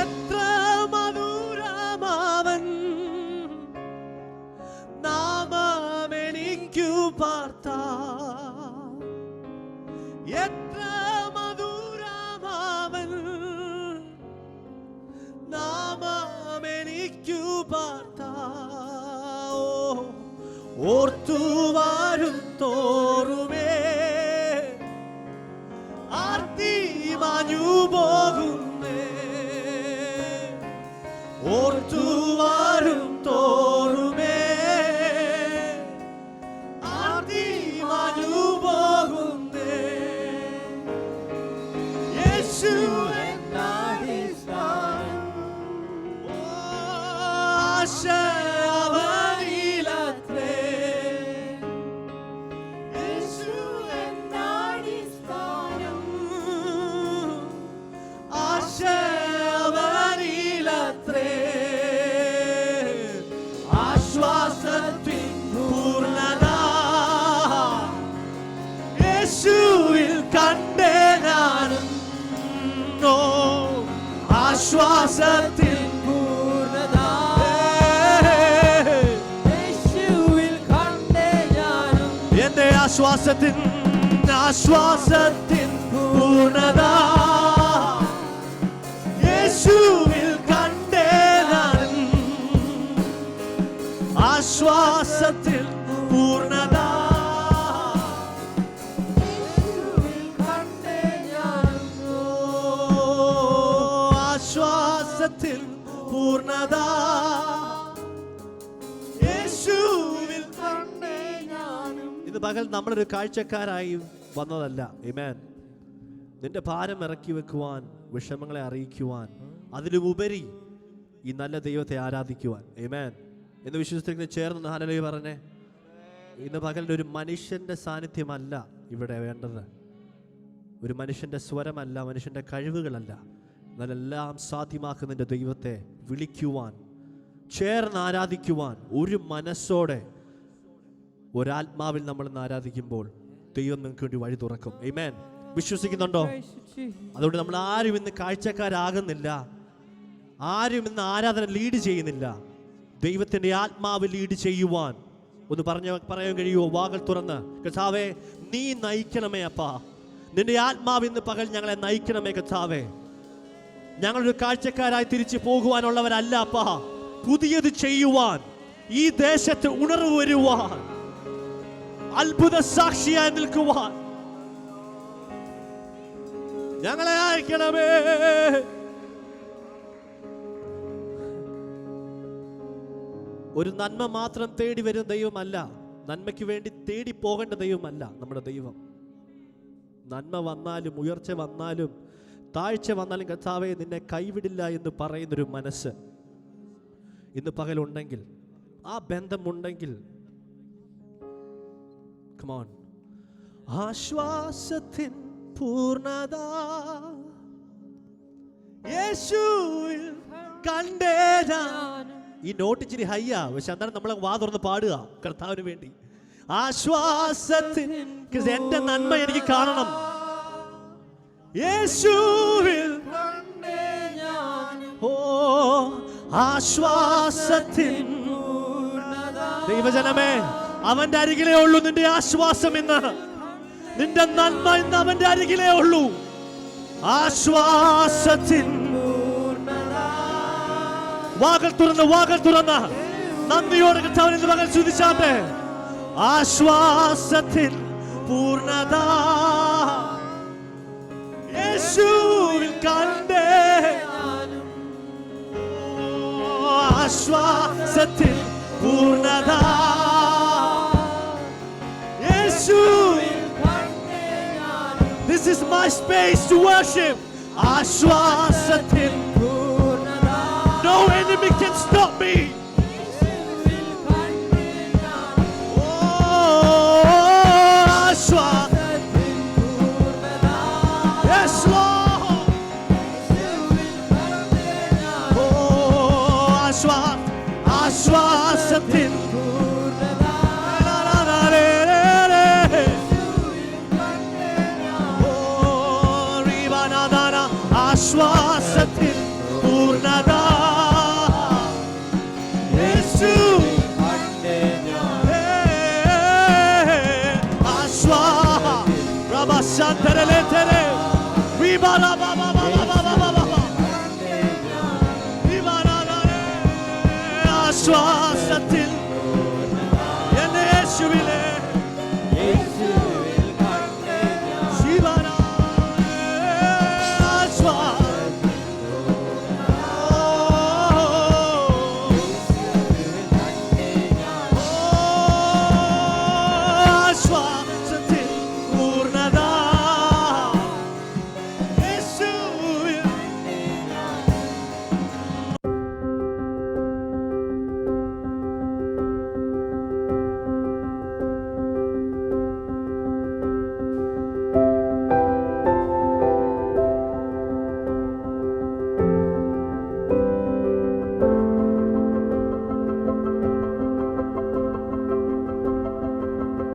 എത്ര മധുരമാവൻ നാമമെനിക്കു പാർത്താം. എത്ര മധുരമാവൻ നാമമെനിക്കു പാർത്താം. ഓർത്തു വരും തോറുമേ ആർത്തി മാഞ്ഞു പോകുന്നേ. ഓർത്തു വരും തോറുമേ ആർത്തി മാഞ്ഞു പോകുന്നേ. യേശു ആശ്വാസത്തിൽ പൂർണ്ണത. യേശുവിൽ കണ്ടേ ഞാനും എന്റെ ആശ്വാസത്തിൻ പൂർണ്ണത. യേശുവിൽ കണ്ടേ ഞാനും ആശ്വാസത്തിൽ പൂർണ്ണത. ആശ്വാസത്തിൽ പൂർണ്ണത. യേശുവിൽ കണ്ടേ ഞാനും. ഇന്ന് പകൽ നമ്മളൊരു കാഴ്ചക്കാരായി വന്നതല്ല. ആമേൻ. നിന്റെ ഭാരം ഇറക്കി വെക്കുവാൻ, വിഷമങ്ങളെ അറിയിക്കുവാൻ, അതിലുപരി ഈ നല്ല ദൈവത്തെ ആരാധിക്കുവാൻ. ആമേൻ. എന്ന് വിശ്വസിക്കുന്ന ചേർന്ന് ഹല്ലേലൂയ പറഞ്ഞേ. ഇന്ന് പകലിൽ ഒരു മനുഷ്യന്റെ സാന്നിധ്യമല്ല ഇവിടെ വേണ്ടത്. ഒരു മനുഷ്യന്റെ സ്വരമല്ല, മനുഷ്യന്റെ കഴിവുകളല്ല. എന്നെല്ലാം സാധ്യമാക്കുന്ന ദൈവത്തെ വിളിക്കുവാൻ, ചേർന്ന് ആരാധിക്കുവാൻ ഒരു മനസ്സോടെ ഒരാത്മാവിൽ നമ്മൾ ആരാധിക്കുമ്പോൾ ദൈവം നിങ്ങൾക്ക് വേണ്ടി വഴി തുറക്കും. ആമേൻ. വിശ്വസിക്കുന്നുണ്ടോ? അതുകൊണ്ട് നമ്മൾ ആരും ഇന്ന് കാഴ്ചക്കാരാകുന്നില്ല, ആരും ഇന്ന് ആരാധന ലീഡ് ചെയ്യുന്നില്ല. ദൈവത്തിൻ്റെ ആത്മാവ് ലീഡ് ചെയ്യുവാൻ ഒന്ന് പറയാൻ കഴിയുമോ? വാകൾ തുറന്ന് കർത്താവേ നീ നയിക്കണമേ അപ്പാ, നിന്റെ ആത്മാവ് ഇന്ന് പകൽ ഞങ്ങളെ നയിക്കണമേ കർത്താവേ. ഞങ്ങളൊരു കാഴ്ചക്കാരായി തിരിച്ചു പോകുവാനുള്ളവരല്ല അപ്പാ, പുതിയത് ചെയ്യുവാൻ, ഈ ദേശത്ത് ഉണർവ് വരുവാൻ, അത്ഭുത സാക്ഷിയായി നിൽക്കുവാൻ ഞങ്ങളെ അയക്കണമേ. ഒരു നന്മ മാത്രം തേടി വരുന്ന ദൈവമല്ല, നന്മയ്ക്ക് വേണ്ടി തേടി പോകേണ്ട ദൈവമല്ല നമ്മുടെ ദൈവം. നന്മ വന്നാലും ഉയർച്ച വന്നാലും താഴ്ച വന്നാലും കർത്താവേ നിന്നെ കൈവിടില്ല എന്ന് പറയുന്നൊരു മനസ്സ് ഇന്ന് പകലുണ്ടെങ്കിൽ, ആ ബന്ധമുണ്ടെങ്കിൽ, come on. ആശ്വാസത്തിൻ പൂർണ്ണത യേശുവിൽ കണ്ടേ ഞാൻ. ഈ നോട്ട് ഇച്ചിരി ഹയ്യാ, പക്ഷെ അന്നേരം നമ്മളെ വാ തുറന്ന് പാടുക കർത്താവിന് വേണ്ടി. ആശ്വാസത്തിൻ, എന്റെ നന്മ എനിക്ക് കാണണം. യേശുവിൽ കണ്ടേ ഞാൻ. ഓ ആശ്വാസത്തിൻ ദൈവജനമേ, അവന്റെ അരികിലേ ഉള്ളൂ നിന്റെ ആശ്വാസം ഇന്ന്. നിന്റെ നന്മ ഇന്ന് അവന്റെ അരികിലേ ഉള്ളൂ. ആശ്വാസത്തിൻ വാകൾ തുറന്ന് നന്ദിയോടെ കർത്താവിനെ മകൻ സ്തുതിച്ചാട്ടെ. ആശ്വാസത്തിൻ പൂർണ്ണത യേശുവിൽ കണ്ടേ. ആശ്വാസത്തിൻ പൂർണ്ണത യേശുവിൽ കണ്ടേ. This is my space to worship. ആശ്വാസത്തിൻ പൂർണ്ണത. No enemy can stop me.